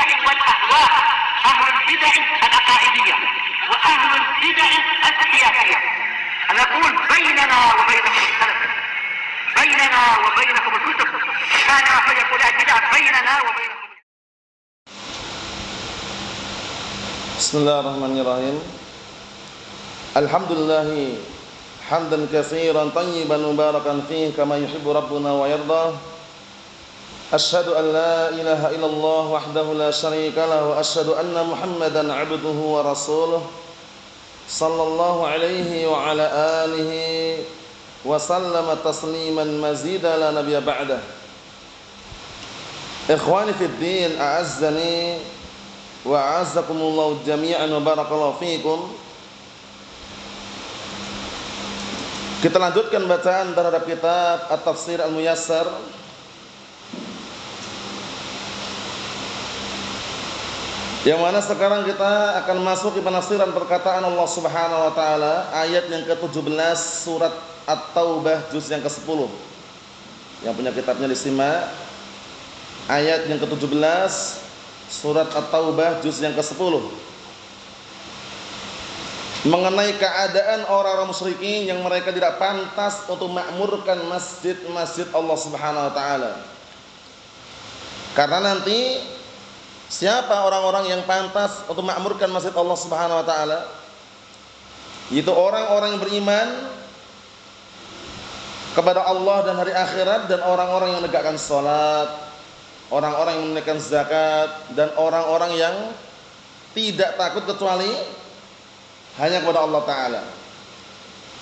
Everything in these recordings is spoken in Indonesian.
البدع والأهواء، أهل البدع العقائدية وأهل البدع السياسية. نقول بيننا وبينكم السلف، بيننا وبينكم الكتب، كان فيقول البدع بيننا وبينكم. Bismillahirrahmanirrahim. Alhamdulillah hamdan katsiran tayyiban mubarakan fihi kama yuhibbu rabbuna wa yarda. Asyhadu an la ilaha illallah wahdahu la syarika lahu wa asyhadu anna Muhammadan 'abduhu wa rasuluh sallallahu alaihi wa ala alihi wa sallama tasliman mazida la nabiyya ba'dah. Ikhwani fid din, a'azzani wa a'azzakumullahu jami'an wa barakallahu fiikum. Kita lanjutkan bacaan terhadap kitab At-Tafsir Al-Muyassar yang mana sekarang kita akan masuk ke penafsiran perkataan Allah Subhanahu wa taala ayat yang ke-17 surat At-Taubah juz yang ke-10. Yang punya kitabnya disimak. Ayat yang ke-17 surat At-Taubah juz yang ke-10. Mengenai keadaan orang-orang musyrikin yang mereka tidak pantas untuk makmurkan masjid-masjid Allah Subhanahu wa taala. Karena nanti siapa orang-orang yang pantas untuk makmurkan masjid Allah Subhanahu wa taala? Yaitu orang-orang yang beriman kepada Allah dan hari akhirat, dan orang-orang yang menegakkan salat, orang-orang yang menunaikan zakat, dan orang-orang yang tidak takut kecuali hanya kepada Allah taala.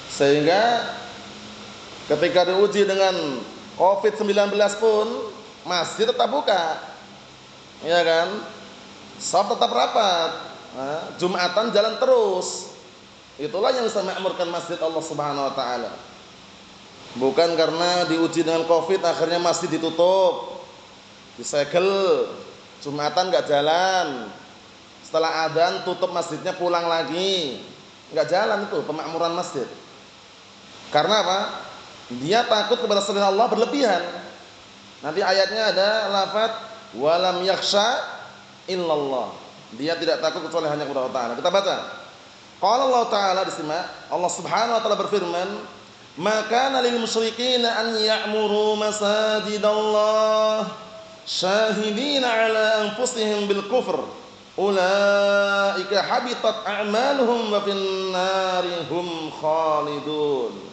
Sehingga ketika diuji dengan Covid-19 pun masjid tetap buka. Ya kan? Shaf tetap rapat. Jumatan jalan terus. Itulah yang bisa makmurkan masjid Allah Subhanahu wa taala. Bukan karena diuji dengan Covid akhirnya masjid ditutup, disegel, Jumatan enggak jalan. Setelah adzan tutup masjidnya, pulang lagi. Enggak jalan itu pemakmuran masjid. Karena apa? Dia takut kepada selain Allah berlebihan. Nanti ayatnya ada lafaz walam yakhsha illallah. Dia tidak takut kecuali hanya kepada Allah Ta'ala. Kita baca. Qala Allah Ta'ala, disimak. Allah Subhanahu wa taala berfirman, "Maka lil musyrikin an ya'muru masajidallah syahidina 'ala anfusihim bil kufr. Ulaika habitat a'maluhum wa fin nari hum khalidun."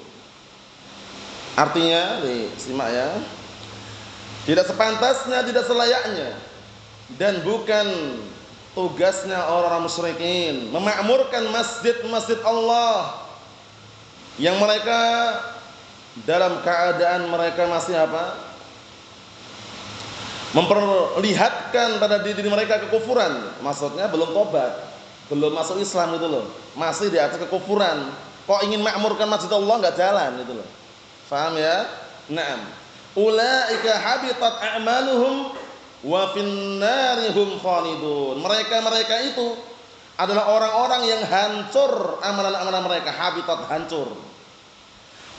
Artinya, disimak ya. Tidak sepantasnya, tidak selayaknya, dan bukan tugasnya orang-orang musyrikin memakmurkan masjid-masjid Allah yang mereka dalam keadaan mereka masih apa? Memperlihatkan pada diri mereka kekufuran. Maksudnya belum tobat, belum masuk Islam itu loh, masih di atas kekufuran. Kok ingin makmurkan masjid Allah enggak jalan itu loh. Paham ya? Naam. Ulaika habitat a'maluhum wa fin narihum khalidun. Mereka itu adalah orang-orang yang hancur amalan-amalan mereka, habitat hancur.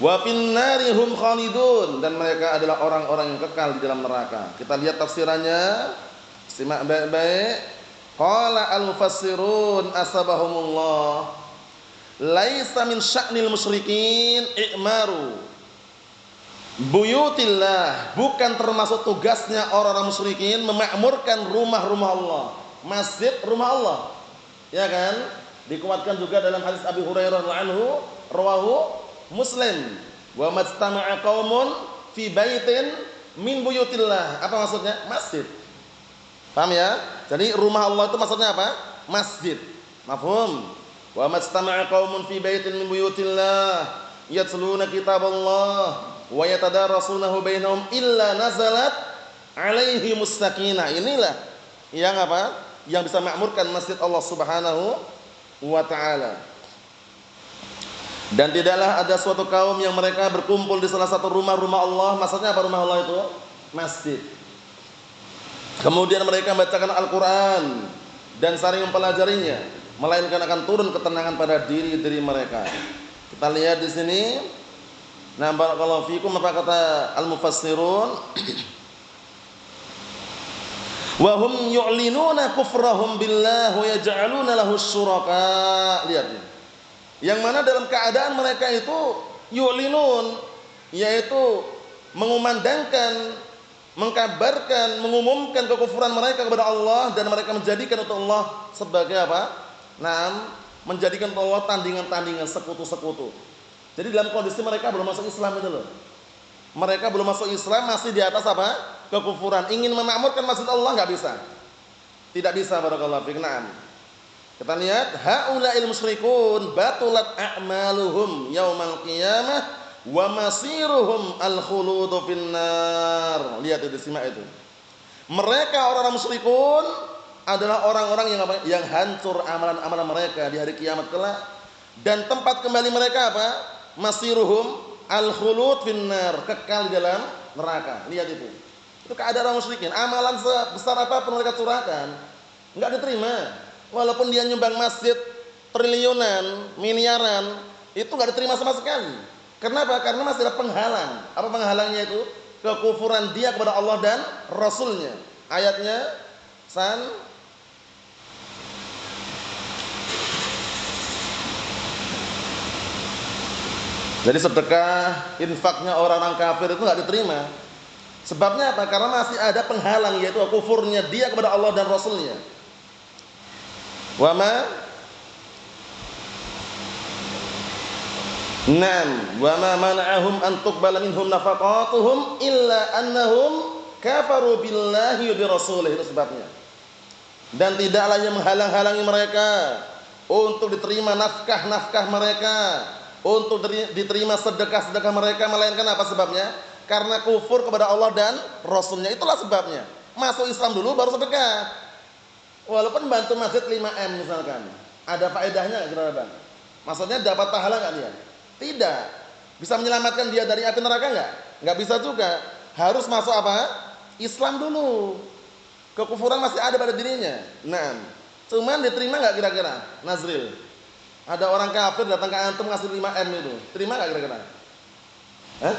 Wa fin narihum khalidun, dan mereka adalah orang-orang yang kekal di dalam neraka. Kita lihat tafsirannya. Simak baik-baik. Qala al-mufassirun asabahumullah, laisa min sya'nil musyrikin i'maru buyutillah, bukan termasuk tugasnya orang-orang musyrikin memakmurkan rumah-rumah Allah, masjid rumah Allah. Ya kan? Dikuatkan juga dalam hadis Abi Hurairah radhiyallahu anhu, rawahu Muslim, wa majtama'a qaumun fi baitin min buyutillah. Apa maksudnya? Masjid. Paham ya? Jadi rumah Allah itu maksudnya apa? Masjid. Mafhum? Wa majtama'a qaumun fi baitin min buyutillah yatluna kitaballah wa yatadarasunahu bainahum illa nazalat alaihimus sakinah. Inilah yang apa? Yang bisa makmurkan masjid Allah Subhanahu wa taala. Dan tidaklah ada suatu kaum yang mereka berkumpul di salah satu rumah-rumah Allah. Maksudnya apa rumah Allah itu? Masjid. Kemudian mereka membacakan Al-Qur'an dan saling mempelajarinya, melainkan akan turun ketenangan pada diri-diri mereka. Kita lihat di sini. Nah, barakallahu fikum, apa kata al-mufassirun? Wa hum yu'linuna kufrahum billah wa yaj'aluna lahu syuraka. Lihat ini. Yang mana dalam keadaan mereka itu yu'linun, yaitu mengumandangkan, mengkabarkan, mengumumkan kekufuran mereka kepada Allah, dan mereka menjadikan untuk Allah sebagai apa? Menjadikan untuk Allah tandingan-tandingan, sekutu-sekutu. Jadi dalam kondisi mereka belum masuk Islam itu loh. Mereka belum masuk Islam, masih di atas apa? Kekufuran. Ingin memakmurkan masjid Allah enggak bisa. Tidak bisa, barakallahu fiik. Naam. Kita lihat haula'il musyrikun batulat a'maluhum yaumal qiyamah wa masiruhum al-khuludu finnar. Lihat itu, simak itu. Mereka orang-orang musyrikun adalah orang-orang yang apa? Yang hancur amalan-amalan mereka di hari kiamat kelak, dan tempat kembali mereka apa? Masiruhum al-khulud finnar, kekal di dalam neraka. Lihat itu. Itu keadaan orang musyrikin. Amalan sebesar apapun mereka curahkan enggak diterima. Walaupun dia nyumbang masjid triliunan, miliaran, itu enggak diterima sama sekali. Kenapa? Karena masih ada penghalang. Apa penghalangnya itu? Kekufuran dia kepada Allah dan Rasulnya. Ayatnya jadi sedekah, infaknya orang-orang kafir itu enggak diterima. Sebabnya apa? Karena masih ada penghalang, yaitu kufurnya dia kepada Allah dan Rasulnya. Wa ma mana'ahum an tuqbala minhum nafaqatuhum illa annahum kafaru billahi wa bi rasulih. Itu sebabnya. Dan tidaklah yang menghalang-halangi mereka untuk diterima nafkah-nafkah mereka, untuk diterima sedekah-sedekah mereka, melainkan apa sebabnya? Karena kufur kepada Allah dan Rasulnya. Itulah sebabnya. Masuk Islam dulu baru sedekah. Walaupun bantu masjid 5M misalkan, ada faedahnya enggak, Bang? Maksudnya dapat pahala enggak dia? Tidak. Bisa menyelamatkan dia dari api neraka enggak? Enggak bisa juga. Harus masuk apa? Islam dulu. Kekufuran masih ada pada dirinya. Nah, cuman diterima enggak kira-kira? Nazril. Ada orang kafir datang ke antum ngasih 5M itu. Terima enggak kira-kira? Hah?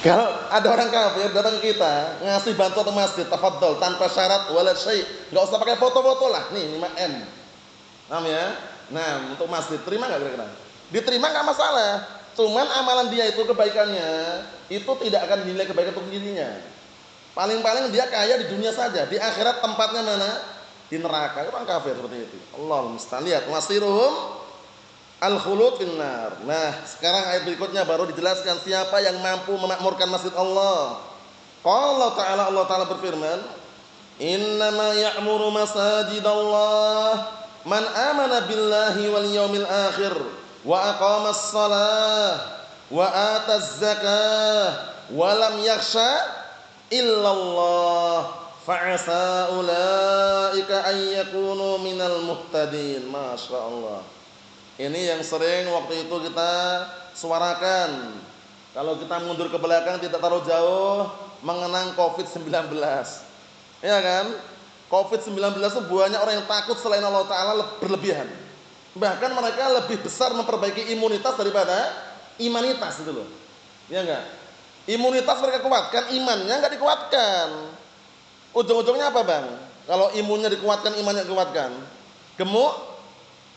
Kalau ada orang kafir datang ke kita ngasih bantuan ke masjid, tafadhol, tanpa syarat wala syai', enggak usah pakai foto-foto lah. Nih 5M. Paham ya? Nah, untuk masjid terima enggak kira-kira? Diterima enggak masalah. Cuman amalan dia itu, kebaikannya itu tidak akan dinilai kebaikan untuk dirinya. Paling-paling dia kaya di dunia saja, di akhirat tempatnya mana? Di neraka. Orang kafir seperti itu. Allahul musta'an. Lihat, wasiruhum al-khulud finnar. Nah, sekarang ayat berikutnya baru dijelaskan siapa yang mampu memakmurkan masjid Allah. Qala ta'ala, Allah Ta'ala berfirman, "Innama ya'muru masajidallah man amana billahi wal yawmil akhir wa aqamas shalah wa ataz zakah wa lam yakhsha illallah fa'asa ulaika an yakunu minal muhtadin." Masya Allah. Ini yang sering waktu itu kita suarakan. Kalau kita mundur ke belakang tidak terlalu jauh, mengenang COVID-19. Ya kan? COVID-19 itu banyak orang yang takut selain Allah Ta'ala berlebihan. Bahkan mereka lebih besar memperbaiki imunitas daripada imanitas itu loh. Ya enggak? Imunitas mereka kuatkan, imannya enggak dikuatkan. Ujung-ujungnya apa, Bang? Kalau imunnya dikuatkan, imannya dikuatkan, gemuk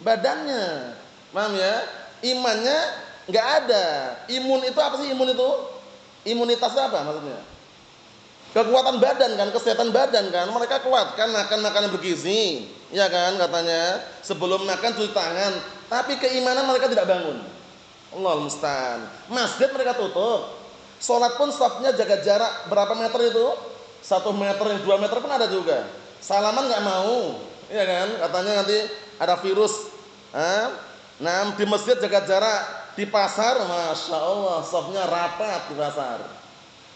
badannya. Paham ya? Imannya enggak ada. Imun itu apa sih imun itu? Imunitasnya apa maksudnya? Kekuatan badan kan, kesehatan badan kan. Mereka kuatkan, makan makanan bergizi, ya kan katanya. Sebelum makan cuci tangan, tapi keimanan mereka tidak bangun. Allahul musta'an. Masjid mereka tutup. Salat pun safnya jaga jarak berapa meter itu? 1 meter, 2 meter pun ada juga. Salaman enggak mau, ya kan? Katanya nanti ada virus. Nah, di masjid jaga jarak, di pasar Masya Allah safnya rapat di pasar.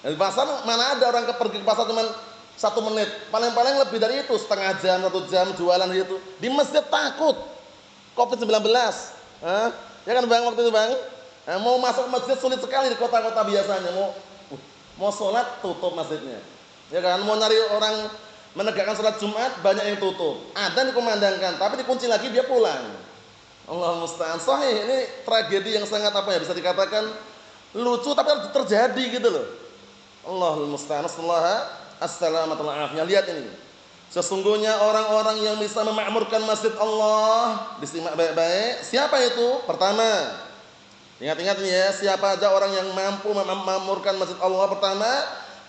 Di pasar mana ada orang pergi ke pasar cuma 1 menit, paling-paling lebih dari itu, setengah jam, 1 jam jualan gitu. Di masjid takut COVID-19. Ya kan Bang, waktu itu Bang, mau masuk masjid sulit sekali di kota-kota biasanya. Mau sholat tutup masjidnya, ya kan? Mau nyari orang menegakkan sholat Jumat banyak yang tutup. Adzan dikumandangkan, tapi dikunci lagi dia pulang. Allah musta'an. Sahih, ini tragedi yang sangat apa ya, bisa dikatakan lucu tapi harus terjadi gitu loh. Allahul musta'an. Assalamualaikum warahmatullahi. Lihat ini. Sesungguhnya orang-orang yang bisa memakmurkan masjid Allah, disimak baik-baik. Siapa itu? Pertama, ingat-ingat nih ya, siapa aja orang yang mampu memakmurkan masjid Allah? Pertama,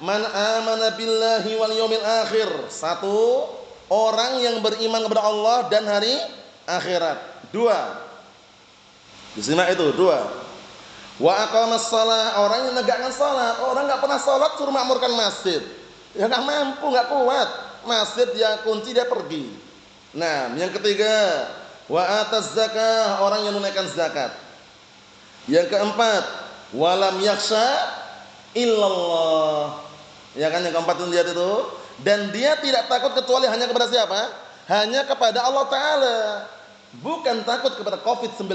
man amana billahi wal yaumil akhir. Satu, orang yang beriman kepada Allah dan hari akhirat. Dua, disimak itu. Dua, wa aqamas shalah, orang yang menegakkan salat. Orang enggak pernah salat suruh makmurkan masjid, ya enggak mampu, enggak kuat. Masjid dia kunci, dia pergi. Nah, yang ketiga, wa ataz zakah, orang yang menunaikan zakat. Yang keempat, walam yakhsha illallah. Ya kan, yang keempat itu lihat itu. Dan dia tidak takut kecuali hanya kepada siapa? Hanya kepada Allah Ta'ala. Bukan takut kepada COVID-19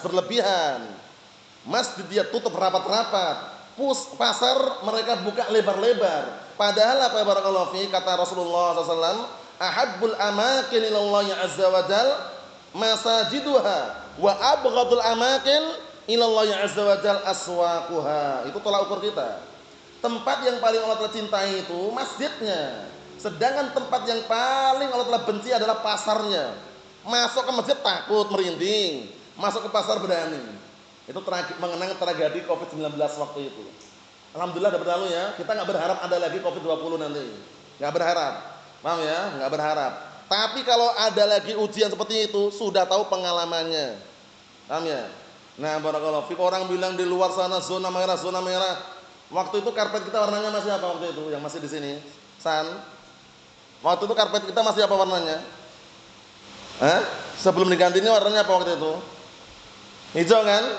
berlebihan. Masjid dia tutup rapat-rapat. Pasar mereka buka lebar-lebar. Padahal apa, barakallahu fi, kata Rasulullah SAW, ahabbul amakin ilallahi azza wa jal masajiduha wa abghadul amakin ilallahi azza wa jal aswaquha. Itu tolak ukur kita. Tempat yang paling Allah telah cintai itu masjidnya. Sedangkan tempat yang paling Allah telah benci adalah pasarnya. Masuk ke masjid takut, merinding. Masuk ke pasar berani. Itu mengenang tragedi COVID-19 waktu itu. Alhamdulillah udah berlalu ya. Kita nggak berharap ada lagi COVID-20 nanti. Nggak berharap. Paham ya? Nggak berharap. Tapi kalau ada lagi ujian seperti itu, sudah tahu pengalamannya. Paham ya? Nah, barakallahu fiik, orang bilang di luar sana zona merah, zona merah. Waktu itu karpet kita warnanya masih apa waktu itu? Yang masih di sini? San. Waktu itu karpet kita masih apa warnanya? Hah? Sebelum diganti ini warnanya apa waktu itu? Hijau kan?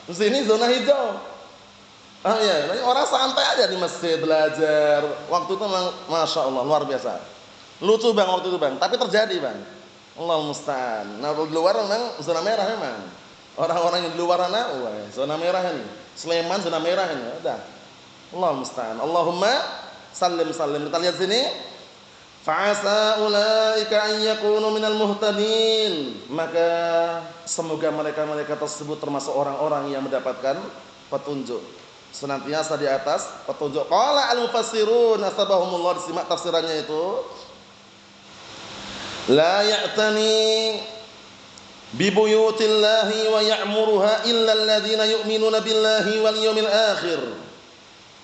Di sini zona hijau. Ya, orang santai aja di masjid belajar. Waktu itu memang masya Allah luar biasa. Lucu bang waktu itu bang, tapi terjadi bang. Allah musta'an. Nah di luar memang zona merah memang. Orang-orang yang di luar sana, zona merah ini. Sleman zona merah ini. Udah. Allah musta'an. Allahumma sallim sallim. Kita lihat sini. Fa'asa ulaika an yakunu minal muhtadin. Maka semoga mereka tersebut termasuk orang-orang yang mendapatkan petunjuk. Senantiasa di atas petunjuk. Qala al-mufassirun astabahumullah, disimak tafsirannya itu. La ya'tani bi buyutillahi wa ya'muruha illa alladziina yu'minuna billahi wal yawmil akhir.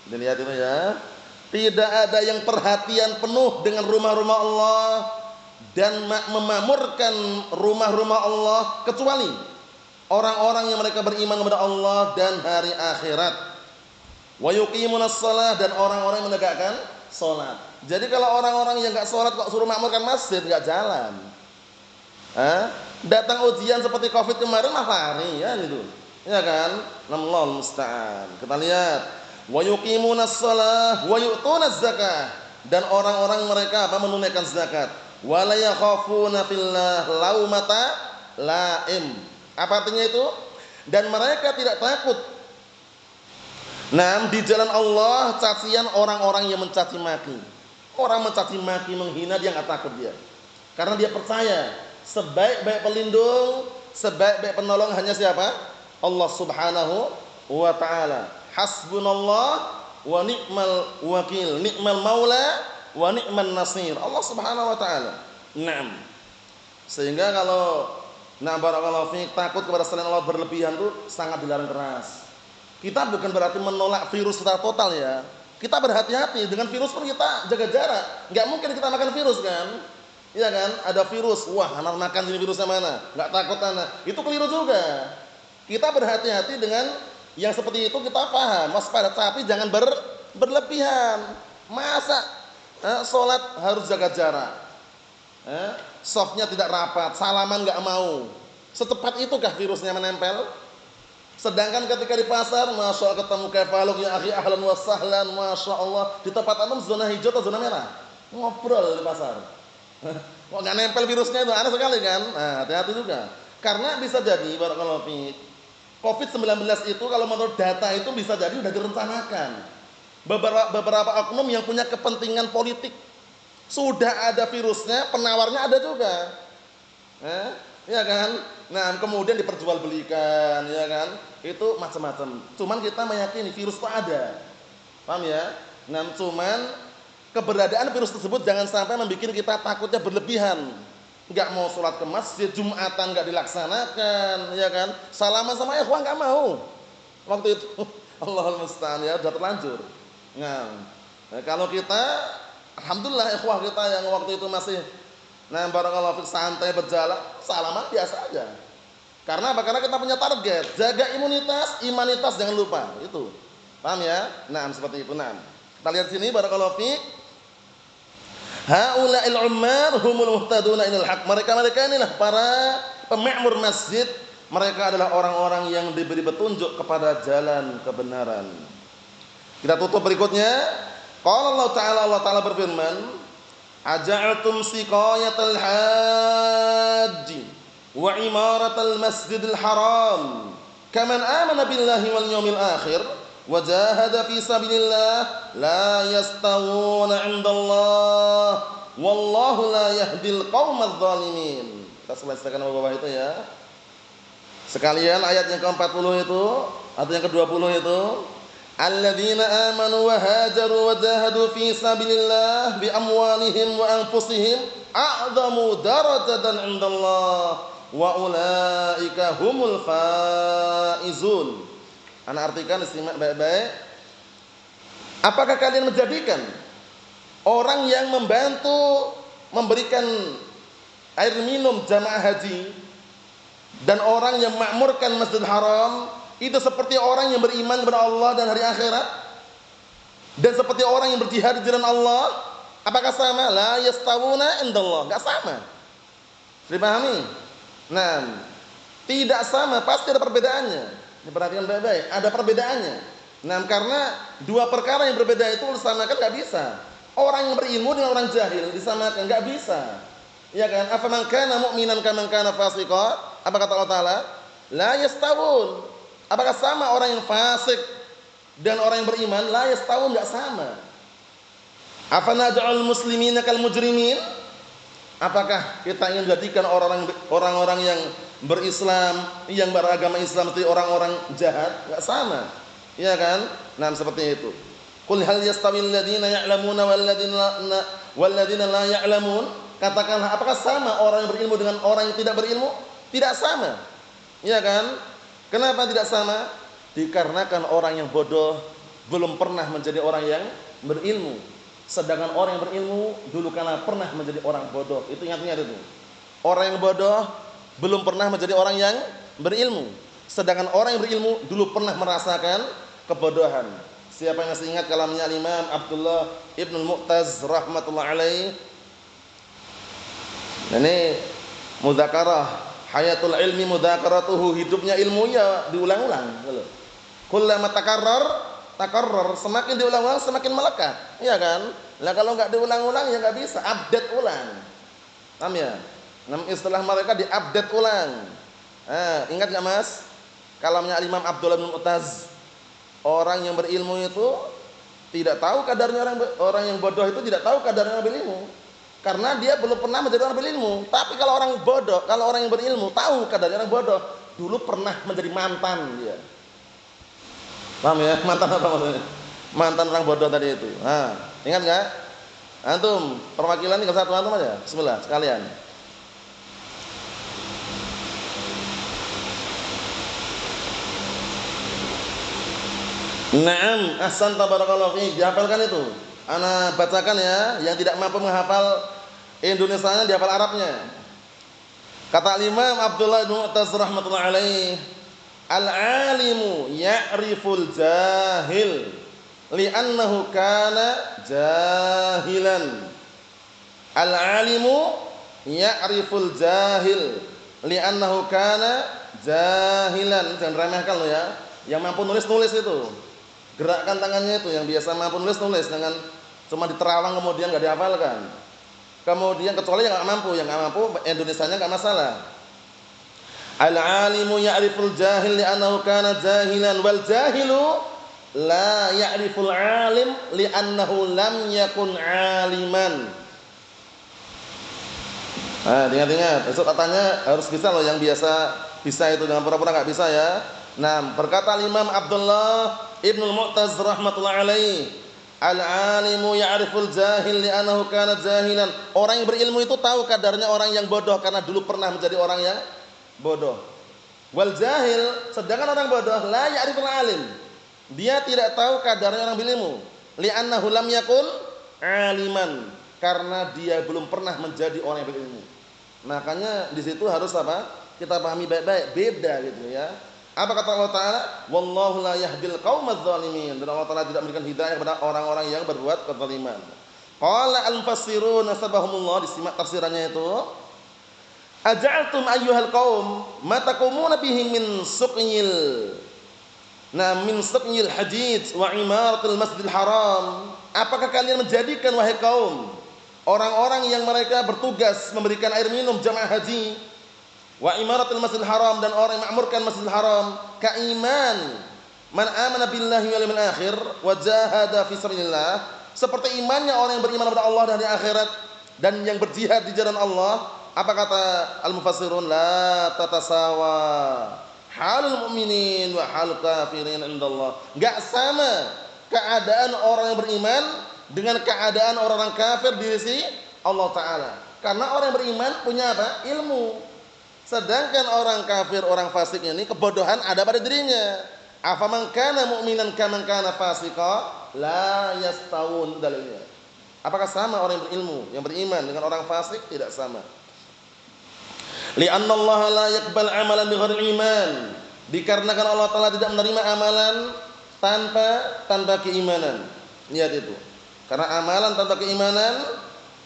Dilihat itu ya. Tidak ada yang perhatian penuh dengan rumah-rumah Allah dan memakmurkan rumah-rumah Allah kecuali orang-orang yang mereka beriman kepada Allah dan hari akhirat. Wa yuqimunas shalah, dan orang-orang yang menegakkan salat. Jadi kalau orang-orang yang enggak salat kok suruh makmurkan masjid, enggak jalan. Datang ujian seperti Covid kemarin mah lari ya gitu. Ya kan? Allahu musta'an. Kita lihat, wa yuqimunas shalah wa yu'tunaz zakah, dan orang-orang mereka menunaikan zakat. Wa la yakhafuna fillah laumata laim. Apa artinya itu? Dan mereka tidak takut di jalan Allah cacian orang-orang yang mencaci maki. Orang mencaci maki, menghina, dia enggak takut dia. Karena dia percaya sebaik-baik pelindung, sebaik-baik penolong hanya siapa? Allah Subhanahu wa taala. Hasbunallah wa ni'mal wakil, ni'mal maula wa ni'man nasir. Allah Subhanahu wa taala. Naam. Sehingga kalau barakallahu fiik, takut kepada selain Allah berlebihan itu sangat dilarang keras. Kita bukan berarti menolak virus secara total ya. Kita berhati-hati dengan virus pun, kita jaga jarak. Enggak mungkin kita makan virus kan? Iya kan? Ada virus, wah anak makan ini virusnya mana? Enggak takut anak. Itu keliru juga. Kita berhati-hati dengan yang seperti itu, kita paham, waspada, tapi jangan berlebihan. Masa sholat harus jaga jarak? Softnya tidak rapat, salaman enggak mau. Secepat itukah virusnya menempel? Sedangkan ketika di pasar, masya Allah, ketemu kefaluk ya akhi, ahlan wa sahlan, masya Allah. Di tempat antum zona hijau atau zona merah? Ngobrol di pasar. Kok nggak nempel virusnya itu? Aneh sekali kan? Nah, hati-hati juga. Karena bisa jadi, barakallahu fiik, COVID-19 itu kalau menurut data itu bisa jadi sudah direncanakan. Beberapa oknum yang punya kepentingan politik. Sudah ada virusnya, penawarnya ada juga. Ya kan? Nah, kemudian diperjualbelikan, ya kan? Itu macam-macam. Cuman kita meyakini virus itu ada. Paham ya? Nah, cuman keberadaan virus tersebut jangan sampai membuat kita takutnya berlebihan. Enggak mau sholat ke masjid, Jumatan enggak dilaksanakan, ya kan? Salaman sama ikhwan enggak mau. Waktu itu Allahul musta'an ya, sudah terlanjur. Nah, kalau kita alhamdulillah ikhwah kita yang waktu itu masih barakallahu fik santai berjalan, salaman biasa aja. Karena apa? Karena kita punya target, jaga imunitas, imanitas jangan lupa. Itu. Paham ya? Nah, seperti itu. Nah, kita lihat sini barakallahu fik. Haula'il ummar humul muhtaduna ilal haq. Mereka inilah para pemakmur masjid. Mereka adalah orang-orang yang diberi petunjuk kepada jalan kebenaran. Kita tutup berikutnya. Qala Allah Ta'ala berfirman, "Aja'altum siqayatal hajji wa imaratal masjidil haram kaman amana billahi wal yawmil akhir wa jahada fi sabilillah la yastawuna 'indallah wallahu la yahdil qaumadz zalimin." Kita selesaikan bawah itu ya. Sekalian ayat yang ke-40 itu atau yang ke-20 itu, alladzina amanu wa hajaru wa jahadu fi sabilillah bi amwalihim wa anfusihim a'zamu darajatan 'indallah wa ulaika humul faizun. Ana artikan, simak baik-baik. Apakah kalian menjadikan orang yang membantu memberikan air minum jamaah haji dan orang yang makmurkan Masjidil Haram itu seperti orang yang beriman kepada Allah dan hari akhirat, dan seperti orang yang berjihad di jalan Allah? Apakah sama? La yastawuna indallah, enggak sama. Dipahami? Nah, tidak sama, pasti ada perbedaannya. Diperhatikan baik-baik, ada perbedaannya. Nah, karena dua perkara yang berbeda itu disamakan enggak bisa. Orang yang berilmu dengan orang jahil disamakan enggak bisa. Ya kan? Afaman kana mu'minan kaman kana fasiqa? Apa kata Allah Ta'ala? La yastawun. Apakah sama orang yang fasik dan orang yang beriman? La yastawun, enggak sama. Afanaj'al muslimina kal mujrimin? Apakah kita ingin menjadikan orang-orang yang berislam, yang beragama Islam seperti orang-orang jahat? Enggak sama. Iya kan? Nah, seperti itu. Qul hal yastawil ladzina ya'lamuna wal ladzina la ya'lamun? Katakanlah, apakah sama orang yang berilmu dengan orang yang tidak berilmu? Tidak sama. Iya kan? Kenapa tidak sama? Dikarenakan orang yang bodoh belum pernah menjadi orang yang berilmu. Sedangkan orang yang berilmu dulu kala pernah menjadi orang bodoh. Itu ingat-ingat itu. Orang yang bodoh belum pernah menjadi orang yang berilmu. Sedangkan orang yang berilmu dulu pernah merasakan kebodohan. Siapa yang masih ingat kalamnya Imam Abdullah Ibnul Mu'taz rahmatullah alaih? Ini mudzakarah, hayatul ilmi mudzakaratuhu, hidupnya ilmunya diulang-ulang. Kullama takarrar, semakin diulang-ulang semakin melekat. Iya kan? Lah kalau enggak diulang-ulang ya enggak bisa, update ulang. Paham ya? Istilah mereka di-update ulang. Ingat enggak Mas? Kalamnya Imam Abdullah bin Mu'taz. Orang yang berilmu itu tidak tahu kadarnya orang yang bodoh itu tidak tahu kadarnya orang berilmu. Karena dia belum pernah menjadi orang berilmu. Tapi kalau orang bodoh, kalau orang yang berilmu tahu kadarnya orang bodoh, dulu pernah menjadi mantan dia. Paham ya? Mantan apa maksudnya? Mantan orang bodoh tadi itu. Ingat enggak? Antum, perwakilan tinggal satu antum aja. Bismillah sekalian. Naam, ahsanta barakallahu fiik. Dihafalkan itu. Ana bacakan ya, yang tidak mampu menghafal Indonesianya dihafal Arabnya. Kata Imam Abdullah bin Mu'taz rahmatullah alaih, al-alimu ya'riful jahil li'annahu kana jahilan. Al-alimu ya'riful jahil li'annahu kana jahilan. Jangan remehkan lo ya. Yang mampu nulis itu. Gerakkan tangannya itu yang biasa mampu nulis, jangan cuma diterawang kemudian enggak dihafalkan. Kemudian kecuali yang enggak mampu Indonesianya enggak masalah. Al-alimu ya'riful jahil li'annahu kana jahilan wal jahilu la ya'riful alim li'annahu lam yakun aliman. Ingat-ingat, besok katanya harus bisa loh, yang biasa bisa itu, jangan pura-pura enggak bisa ya. Nah, berkata Imam Abdullah Ibnul Mu'taz rahmatullah alaih, Al-alimu ya'riful jahil li'annahu kana jahilan. Orang yang berilmu itu tahu kadarnya orang yang bodoh karena dulu pernah menjadi orang yang bodoh. Wal jahil, sedangkan orang bodoh la ya'riful alim. Dia tidak tahu kadarnya orang berilmu. Li'annahu lam yakun aliman, karena dia belum pernah menjadi orang yang berilmu. Makanya di situ harus apa? Kita pahami baik-baik, beda gitu ya. Apa kata Allah Ta'ala? Wallahu la yahdil qaumadz zalimin. Dan Allah Ta'ala tidak memberikan hidayah kepada orang-orang yang berbuat kezaliman. Qala al-mufassirun nasabahumullah, disimak tafsirannya itu. Aja'altum ayyuhal qaum ma taqumuna bihi min suqyil. Min suqyil hadid wa imaratil masjidil haram. Apakah kalian menjadikan wahai kaum orang-orang yang mereka bertugas memberikan air minum jamaah haji, wa imaratul masjidil haram, dan orang yang makmurkan masjidil haram, kaiman man amana billahi wal yawmil akhir wa jahada fi sabilillah, seperti imannya orang yang beriman kepada Allah dan hari akhirat dan yang berjihad di jalan Allah. Apa kata al-mufassirun? La tatasawa halul mu'minin wa halul kafirin indallah. Enggak sama keadaan orang yang beriman dengan keadaan orang-orang kafir di sisi Allah Ta'ala. Karena orang yang beriman punya apa? Ilmu. Sedangkan orang kafir, orang fasik ini kebodohan ada pada dirinya. Afaman kana mu'minan kaman kana fasika la yastawun, dalilnya. Apakah sama orang yang berilmu, yang beriman dengan orang fasik? Tidak sama. Li'anna Allah la yaqbal amalan bighairi iman. Dikarenakan Allah Ta'ala tidak menerima amalan tanpa keimanan. Lihat itu. Karena amalan tanpa keimanan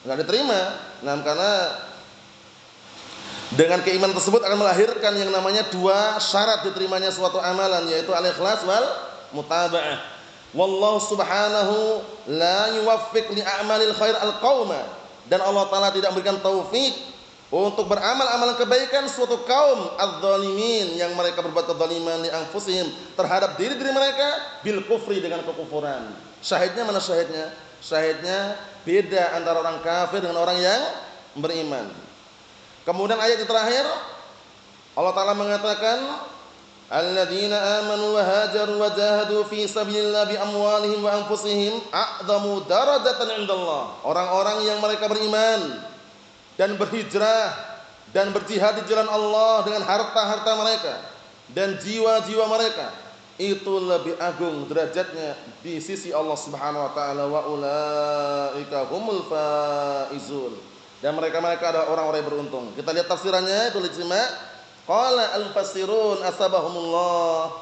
enggak diterima. Karena dengan keimanan tersebut akan melahirkan yang namanya dua syarat diterimanya suatu amalan, yaitu al-ikhlas wal mutaba'ah. Wallahu subhanahu la yuwaffiq li a'malil khair al-qauma. Dan Allah Ta'ala tidak memberikan taufik untuk beramal amalan kebaikan suatu kaum adz-dzalimin, yang mereka berbuat kezaliman li anfusihim, terhadap diri-diri mereka, bil kufri, dengan kekufuran. Syahidnya mana syahidnya? Syahidnya beda antara orang kafir dengan orang yang beriman. Kemudian ayat yang terakhir Allah Ta'ala mengatakan alladzina amanu wa hajaru wa jahadu fi sabilillah bi amwalihim wa anfusihim a'dhamu darajatan indallah. Orang-orang yang mereka beriman dan berhijrah dan berjihad di jalan Allah dengan harta-harta mereka dan jiwa-jiwa mereka, itu lebih agung derajatnya di sisi Allah Subhanahu wa taala. Wa ulaika humul faizun. Dan mereka-mereka adalah orang-orang yang beruntung. Kita lihat tafsirannya itu, disimak. Qala al-mufassirun asbahumullah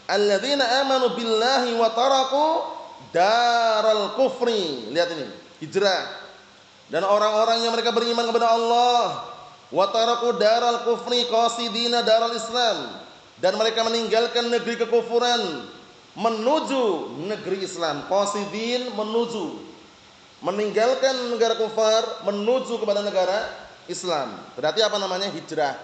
alladzina amanu billahi wa taraku daral kufri. Lihat ini, hijrah. Dan orang-orang yang mereka beriman kepada Allah, wa taraku daral kufri qasidina daral Islam, dan mereka meninggalkan negeri kekufuran menuju negeri Islam. Qasidin, menuju, meninggalkan negara kufar menuju kepada negara Islam. Berarti apa namanya? Hijrah.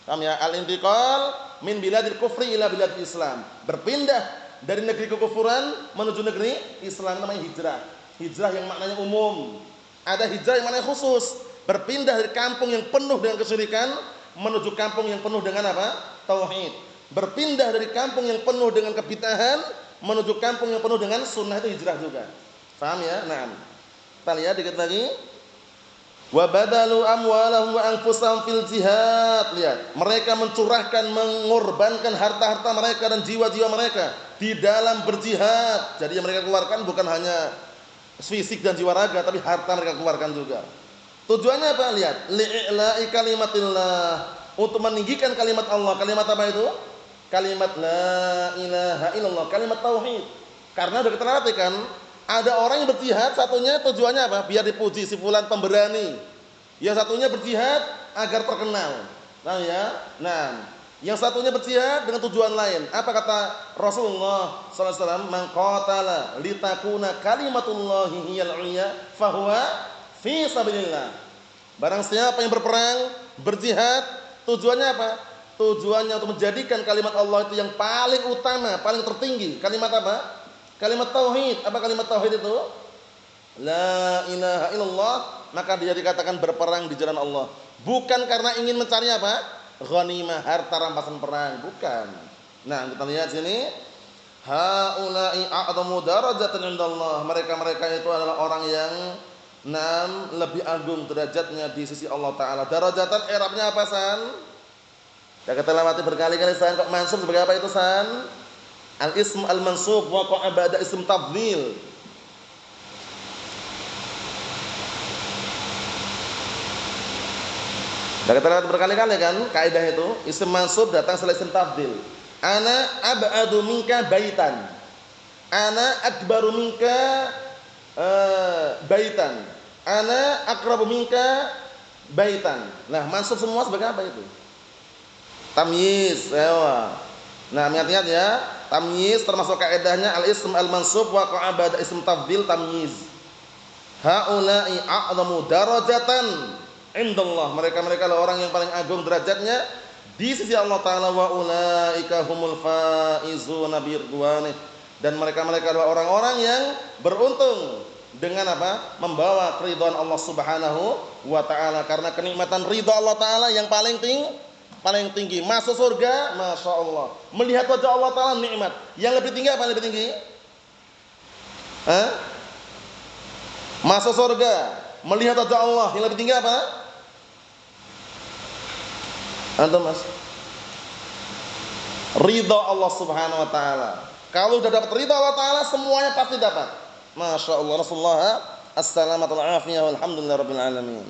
Paham ya? Al-intiqal min biladil kufri ila biladil Islam. Berpindah dari negeri kekufuran menuju negeri Islam, namanya hijrah. Hijrah yang maknanya umum. Ada hijrah yang maknanya khusus. Berpindah dari kampung yang penuh dengan kesyirikan menuju kampung yang penuh dengan apa? Tauhid. Berpindah dari kampung yang penuh dengan kebid'ahan menuju kampung yang penuh dengan sunnah, itu hijrah juga. Paham ya? Nah, kita lihat dikit lagi. Wa badalu amwalahum wa anfusahum fil jihad. Lihat, mereka mencurahkan, mengorbankan harta-harta mereka dan jiwa-jiwa mereka di dalam berjihad. Jadi yang mereka keluarkan bukan hanya fisik dan jiwa raga, tapi harta mereka keluarkan juga. Tujuannya apa? Lihat, li'ila'i kalimatillah, untuk meninggikan kalimat Allah. Kalimat apa itu? Kalimat la ilaha illallah, kalimat tauhid. Karena sudah kita perhatikan, ada orang yang berjihad, satunya tujuannya apa? Biar dipuji, si fulan pemberani. Yang satunya berjihad agar terkenal. Nah ya, yang satunya berjihad dengan tujuan lain. Apa kata Rasulullah sallallahu alaihi wasallam? Man qatala litakuna kalimatullahi hiyal 'ulya fahuwa fi sabilillah. Barang siapa yang berperang, berjihad, tujuannya apa? Tujuannya untuk menjadikan kalimat Allah itu yang paling utama, paling tertinggi. Kalimat apa? Kalimat tauhid. Apa kalimat tauhid itu? La ilaha illallah. Maka dia dikatakan berperang di jalan Allah. Bukan karena ingin mencari apa? Ghanimah, harta rampasan perang, bukan. Nah, kita lihat sini. Haula'i a'dhamu darajatan 'indallah. Mereka-mereka itu adalah orang yang lebih agung derajatnya di sisi Allah taala. Darajatan i'rabnya apa, San? Ya kita lewati berkali-kali, San. Kok mansub sebagai apa itu, San? Al-ism al-mansub waqa'a ba'da ism tafdhil. Ya kita lewati berkali-kali kan kaidah itu. Ism mansub datang setelah ism tafdhil. Ana ab'adu minka baitan. Ana akbaru minka baitan. Ana aqrabu minka baitan. Nah, mansub semua sebagai apa itu? Tamyiz. Nah, ingat-ingat ya. Tamyiz termasuk kaidahnya al-ism al-mansub waqa'a ba'da ism tafdhil tamyiz. Haula'i a'dhamu darajatan indallah. Mereka-mereka adalah orang yang paling agung derajatnya di sisi Allah taala. Wa ulaika humul faizuna bi ridwanih. Dan mereka-mereka adalah orang-orang yang beruntung dengan apa? Membawa keridhaan Allah Subhanahu wa taala, karena kenikmatan ridha Allah taala yang paling tinggi. Masuk surga, Masya Allah. Melihat wajah Allah taala nikmat. Yang lebih tinggi apa yang lebih tinggi? Masuk surga, melihat wajah Allah, yang lebih tinggi apa? Antum, Mas? Ridha Allah Subhanahu wa taala. Kalau sudah dapat ridha Allah taala, semuanya pasti dapat. Masya Allah. Rasulullah as-salamatu wal afiyah walhamdulillahirabbil alamin.